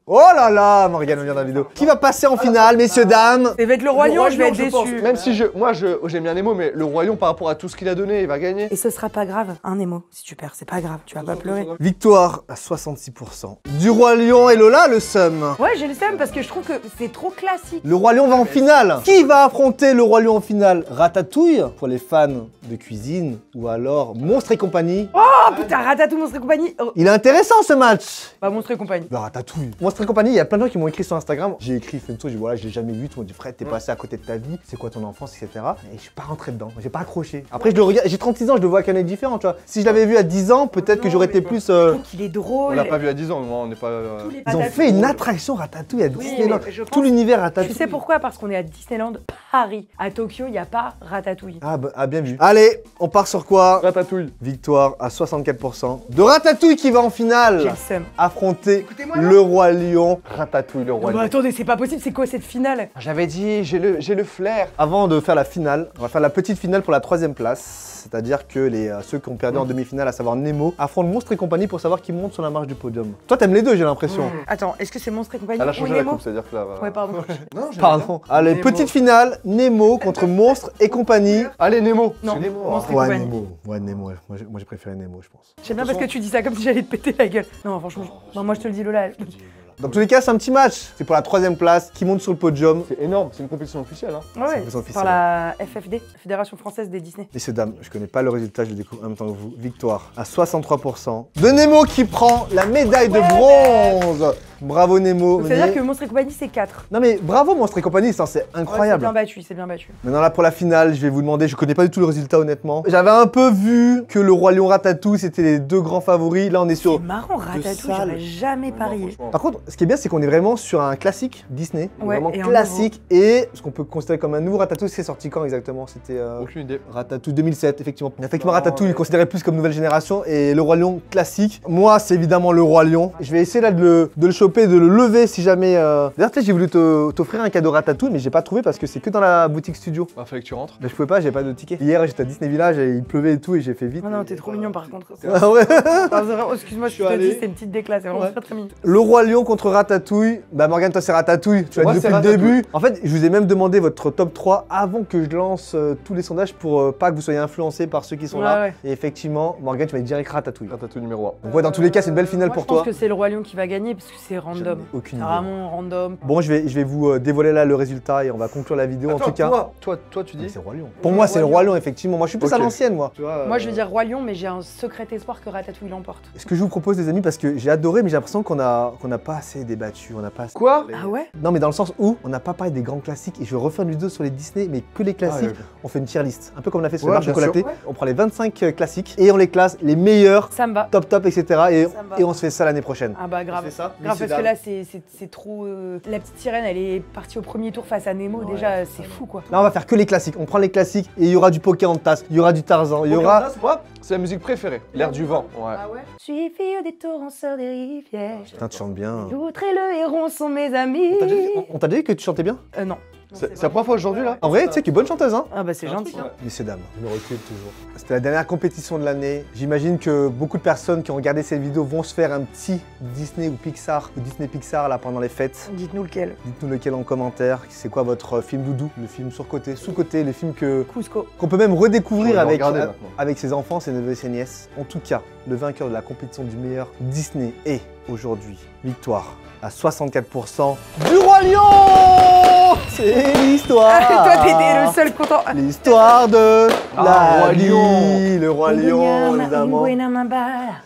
Oh là là, Morgane, on vient dans la vidéo. Qui va passer en finale, messieurs, dames? Ça va être le Roi Lion, je vais être déçu. Même si j'aime bien Nemo, mais le Roi Lion par rapport à tout ce qu'il a donné, il va gagner. Et ce sera pas grave, un Nemo. Si tu perds, c'est pas grave, tu vas pas pleurer. Victoire à 66%. Du Roi Lion et Lola, le seum. Ouais, j'ai le seum parce que je trouve que c'est trop classique. Le Roi Lion va en finale. Qui va affronter le Roi Lion en finale? Ratatouille, pour les fans de cuisine, ou alors Monstres et compagnie. Oh putain, Ratatouille, Monstres et compagnie. Oh, Il est intéressant ce match. bah, Monstres et compagnie. Bah, Ratatouille. Monstres Monstres et compagnie, il y a plein de gens qui m'ont écrit sur Instagram. J'ai écrit Fento, j'ai dit voilà, je l'ai jamais vu. Tout le monde dit frère, t'es passé à côté de ta vie, c'est quoi ton enfance, etc. Et je suis pas rentré dedans, j'ai pas accroché. Après, je le regarde, j'ai 36 ans, je le vois qu'un œil différent, tu vois. Si je l'avais vu à 10 ans, peut-être que j'aurais été plus. Je trouve qu'il est On drôle. l'a pas vu à 10 ans, moi, on n'est pas. Ils ont fait une attraction Ratatouille à Disneyland. mais je Tout pense- l'univers Ratatouille. Tu sais pourquoi? Parce qu'on est à Disneyland Paris. À Tokyo, il n'y a pas Ratatouille. Ah, bah, ah, bien vu. Allez, on part sur quoi? Ratatouille. Victoire à 64% de Ratatouille qui va en J'ai finale le seum. affronter Écoutez-moi, le Roi Lion. Ratatouille, le roi. Non, mais attendez, c'est pas possible, c'est quoi cette finale? J'avais dit, j'ai le flair. Avant de faire la finale, on va faire la petite finale pour la 3e place. C'est-à-dire que ceux qui ont perdu en demi-finale, à savoir Nemo, affrontent Monstres et compagnie pour savoir qui monte sur la marche du podium. Toi, t'aimes les deux, j'ai l'impression. Attends, est-ce que c'est Monstres et compagnie Elle a ou changé la Nemo? coupe, c'est-à-dire que là. Ouais, pardon. Non, j'aime Pardon. Allez, Nemo. petite finale, Nemo contre Monstres et compagnie. bien. Allez, Nemo. Non, C'est Nemo. Monstres et Ouais, compagnie. Nemo. Ouais, Nemo. Moi, j'ai préféré Nemo, je pense. J'aime bien parce que tu dis ça comme si j'allais te péter la gueule. Non, franchement, non, moi je te le dis, Lola. Dans tous les cas, c'est un petit match. C'est pour la 3e place qui monte sur le podium. C'est énorme, c'est une compétition officielle. Hein. Ouais, plus c'est officiel. par la FFD, Fédération Française des Disney. Messieurs, dames, je connais pas le résultat, je le découvre en même temps que vous. Victoire à 63% de Nemo qui prend la médaille de bronze. Bravo Nemo. Donc, c'est-à-dire que Monstres et compagnie, c'est 4. Non mais bravo Monstres et compagnie, ça, c'est C'est incroyable. bien battu, c'est bien battu. Maintenant là pour la finale, je vais vous demander, je connais pas du tout le résultat honnêtement. J'avais un peu vu que le Roi Lion Ratatouille, c'était les deux grands favoris. Là on est C'est sur... marrant, Ratatouille, salles. j'aurais jamais parié. franchement. Par contre, ce qui est bien, c'est qu'on est vraiment sur un classique Disney. Ouais, vraiment et un classique. Et ce qu'on peut considérer comme un nouveau Ratatouille, c'est sorti quand exactement? C'était... Aucune idée. Ratatouille 2007, effectivement. Effectivement, Non, Ratatouille mais- est considéré plus comme nouvelle génération et le Roi Lion classique. Moi, c'est évidemment le Roi Lion. Je vais essayer là de le choper, de le lever si jamais. D'ailleurs, tu sais, j'ai voulu t'offrir un cadeau Ratatouille, mais j'ai pas trouvé parce que c'est que dans la boutique studio. Bah, fallait que tu rentres. Mais je pouvais pas, j'ai pas de ticket. Hier, j'étais à Disney Village et il pleuvait et tout et j'ai fait vite. Oh non, t'es trop mignon par contre. Ah ouais. Enfin, c'est vraiment- excuse-moi, je suis te allé. dis, c'est une petite déclasse, c'est vraiment Ouais. très très mignon. Le Roi Lion contre Ratatouille. Bah Morgane, toi c'est Ratatouille. Tu l'as Moi, dit c'est depuis le Ratatouille. début. En fait, je vous ai même demandé votre top 3 avant que je lance tous les sondages pour pas que vous soyez influencés par ceux qui sont là. Ouais, ouais. Et effectivement, Morgane, tu m'as dit direct Ratatouille. Ratatouille numéro 1. Donc ouais, dans tous les cas, c'est une belle finale Moi, pour je pense toi. que c'est le Roi Lion qui va gagner parce que c'est random. J'en ai aucune C'est idée. vraiment random. Bon, je vais vous dévoiler là le résultat et on va conclure la vidéo en tout cas. Toi, tu Mais dis. c'est Roi Lion. Pour moi, c'est le Roi Lion, effectivement. Moi, je suis plus Ok. à l'ancienne, moi. Moi, je vais dire Roi Lion, mais j'ai un secret espoir que Ratatouille l'emporte. Ce que je vous propose, les amis, parce que j'ai adoré, mais j'ai l'impression qu'on a pas assez débattu. On n'a pas assez... Quoi Ah ouais? Non, mais dans le sens où on n'a pas parlé des grands classiques et je vais refaire une vidéo sur les Disney, mais que les classiques. On fait une tier list, un peu comme on a fait sur Ouais, les barres bien chocolatées. sûr. Ouais. On prend les 25 classiques et on les classe les meilleurs, Ça me va. top, etc. Ça me va. Et on se fait ça l'année prochaine. Ah bah grave. On fait ça Grave, parce que là, c'est trop... La petite sirène, elle est partie au premier tour face à Nemo. Ouais. Déjà, c'est fou, quoi. Là, on va faire que les classiques. On prend les classiques et il y aura du Pocahontas, il y aura du Tarzan, il y aura. C'est la musique préférée. L'air du vent. Ouais. Ah ouais? Je suis fille des torrents, sœur des rivières. Putain, tu chantes bien. L'outre et le héron sont mes amis. On t'a déjà dit que tu chantais bien? Non. C'est la première fois aujourd'hui là En vrai, tu sais que bonne chanteuse, hein? Ah bah c'est gentil. Messieurs, dames, je me recule toujours. C'était la dernière compétition de l'année. J'imagine que beaucoup de personnes qui ont regardé cette vidéo vont se faire un petit Disney ou Pixar, ou Disney Pixar là pendant les fêtes. Dites-nous lequel. Dites-nous lequel en commentaire. C'est quoi votre film doudou? Le film surcoté, sous-côté, les films Cusco. qu'on peut même redécouvrir On va le avec, regarder maintenant. avec ses enfants, ses neveux et ses nièces. En tout cas, le vainqueur de la compétition du meilleur Disney est aujourd'hui victoire à 64% du Roi Lion. C'est l'histoire. Toi, t'étais le seul content. L'histoire de la Roi vie, Lion. le Roi Lion, évidemment.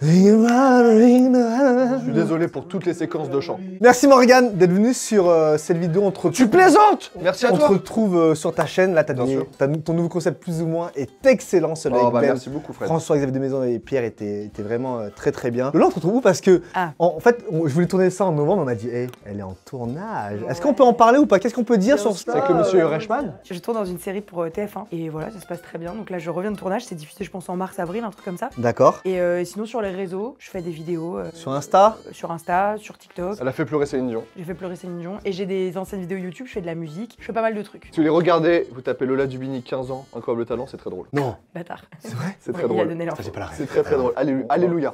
Je suis désolé pour toutes les séquences de chant. Merci Morgane d'être venu sur cette vidéo. On te retrouve, Tu plaisantes Merci à on te toi. retrouve sur ta chaîne. Là, Bien sûr. ton nouveau concept plus ou moins est excellent. Celui Oh, avec bah, Ben, merci beaucoup Fred. François, Xavier de Maison et Pierre était vraiment très bien. Lola, on te retrouve où? Parce que Ah. en fait, je voulais tourner ça en novembre. On m'a dit, hey, elle est en tournage. Est-ce qu'on peut en parler ou pas? Qu'est-ce qu'on peut dire sur ça? C'est avec le monsieur Reichmann. Je tourne dans une série pour TF1 et voilà, ça se passe très bien. Donc là, je reviens de tournage, c'est diffusé, je pense, en mars-avril, un truc comme ça. D'accord. Et sinon, sur les réseaux, je fais des vidéos Sur Insta? sur Insta, sur TikTok. Elle a fait pleurer Céline Dion. J'ai fait pleurer Céline Dion et j'ai des anciennes vidéos YouTube, je fais de la musique, je fais pas mal de trucs. Si vous les regardez, vous tapez Lola Dubini 15 ans, incroyable talent, c'est très drôle. Non. Bâtard. C'est vrai? C'est très Ouais, il a drôle. donné l'info. Ça, j'ai pas la ref. C'est très drôle. Alléluia.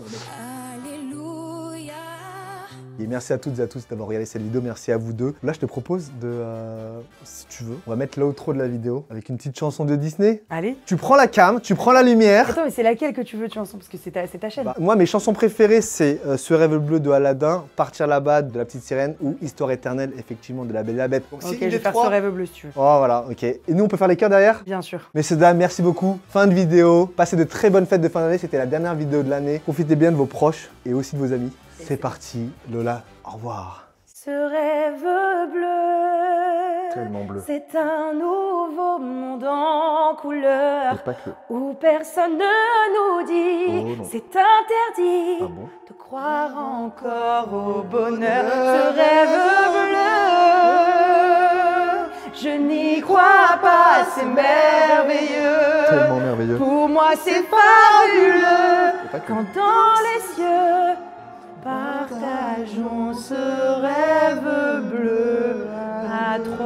Et merci à toutes et à tous d'avoir regardé cette vidéo, merci à vous deux. Là, je te propose de, si tu veux, on va mettre l'outro de la vidéo avec une petite chanson de Disney. Allez. Tu prends la cam, tu prends la lumière. Attends, mais c'est laquelle que tu veux, tu ensemble? Parce que c'est ta chaîne. Bah, moi, mes chansons préférées, c'est Ce rêve bleu de Aladdin, Partir là-bas de La Petite Sirène ou Histoire éternelle, effectivement, de La Belle et la Bête. Donc, ok, je vais faire ce rêve bleu si tu veux. Oh, voilà, ok. Et nous, on peut faire les cœurs derrière? Bien sûr. Messieurs, dames, merci beaucoup. Fin de vidéo. Passez de très bonnes fêtes de fin d'année. C'était la dernière vidéo de l'année. Profitez bien de vos proches et aussi de vos amis. C'est parti. Lola, au revoir. Ce rêve bleu, Tellement bleu. c'est un nouveau monde en couleur Et pas que. où personne ne nous dit Oh non. c'est interdit Ah bon? de croire encore au bonheur. Ce rêve bleu, je n'y crois pas, c'est merveilleux. Tellement merveilleux. Pour moi, c'est fabuleux. Et pas que. Quand dans les cieux, partageons ce rêve bleu à trois.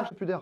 J'ai plus d'air.